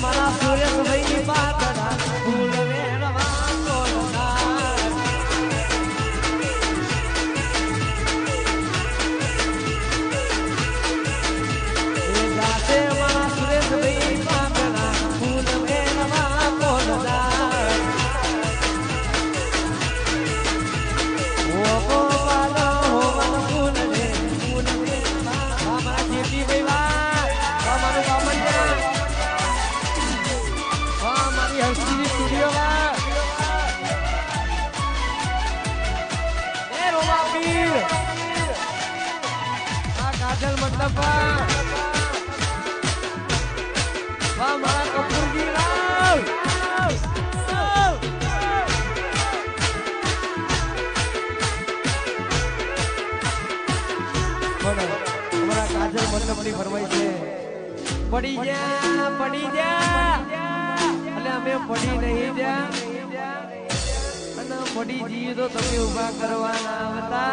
મારા સુરેશભાઈ ની પાતળા ફૂલ વેણવા કોલનાર એ જાતે મારા સુરેશભાઈ ની પાતળા ફૂલ વેણવા કોલનાર ઓ ગોપાલો હોવન ફૂલ રે ફૂલ વેણવા અમારા જેટી ભાઈ અમારું બામણિયા હસ્તી સ્ટુડિયો માં એ રોમાપીર આ કાજલ મંડપ વાહ મારા કપૂરજી રાવ અમારા કાજલ મંડપ ની ફરમાઈ છે પડી જા અમે પડી નહીં જા અને પડી જઈએ તો તમે ઉભા કરવાના હતા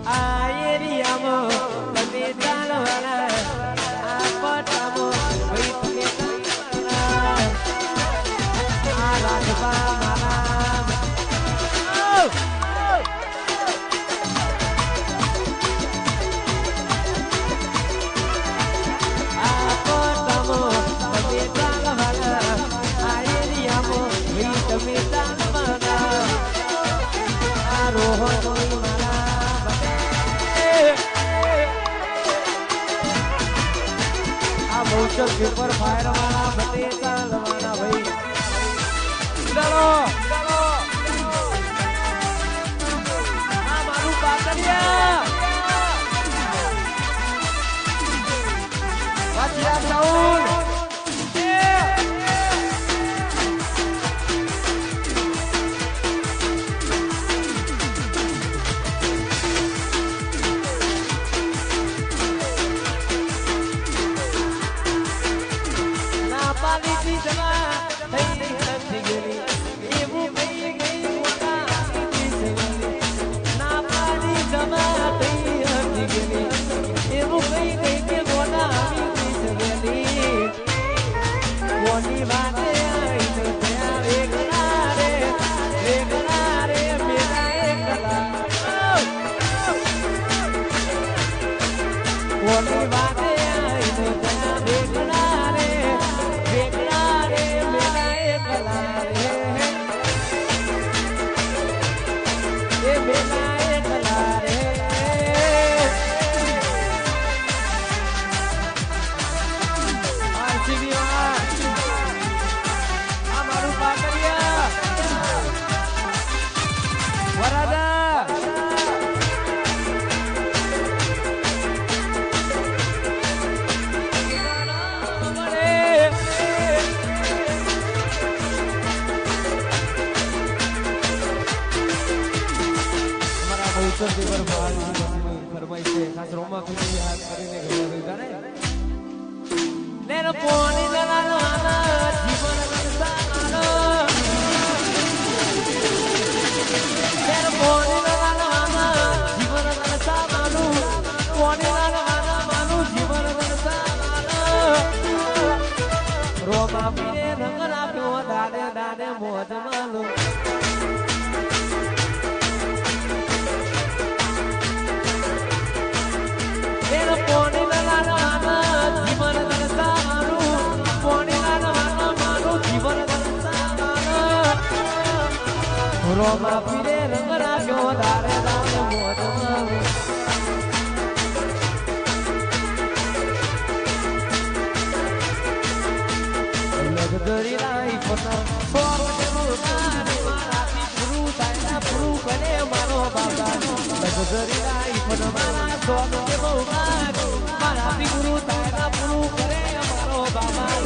આ એરિયામાં તમે ચાલવાના આ પટામાં ભાઈ તમે ચાલવાના આ રાજભા મારા પેપર ફાયર વાળા બતે ચાલવાના ભાઈ ચાલો આ મારું પાતળિયા વાચિયા સાઉન્ડ ફરમાઈ છે ખાસ રોમા પીની હાથ કરીને ગયા ને લેનો પોણી દલાનો જીવન સંસારનો લેનો પોણી દલાનો જીવન સંસારનો પોણી દલાનો માનું જીવન સંસારનો રોમા પીને રંગ રાખ્યો દાડે દાડે મોજ માલો રોમા પીરે રંગ રાખ્યો દારે દારે મોઢમાં લગદરી લાઈફ ના ફોર્મ મારાથી પૂરું થાય પૂરું કરે મારો બાબા લગદરી લાઈફ મારા સોન કે બહુ મારાથી પૂરું થાય પૂરું કરે મારો બાબા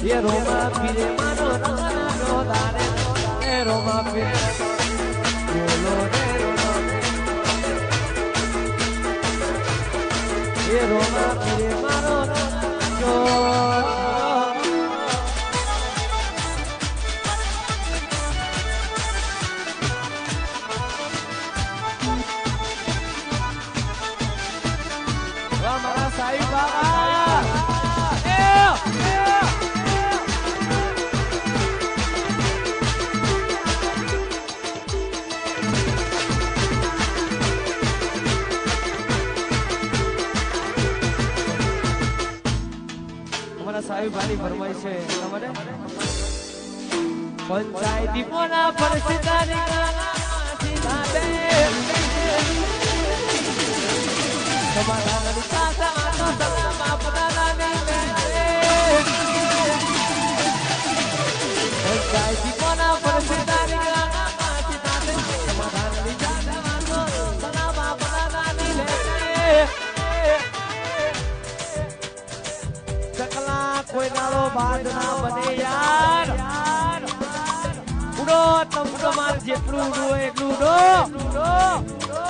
એ રોમા પીરે મારો નાનો દારે એ રોમા પીરે બોલો રે રોમા એ રોમા પીરે મારો નાનો મારા સાહેબ બાબા અમારા સાહેબ ભાઈ ફરમાય છે તમારે પંચાયતી મોના પરિસ્થિતિની સમાધાન સાથે આનો સલામ આપનારાની પંચાયતી મોના પરિસ્થિતિની સમાધાન સાથે આનો સલામ આપનારાની ચકલા કોઈ નાળો બાદ ના બને યાર ઉડો તમાર જેટલું ઉડો એટલું ઉડો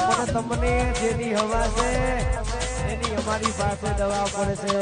મને તમને જેની હવા છે એની અમારી પાસે દવા પડે છે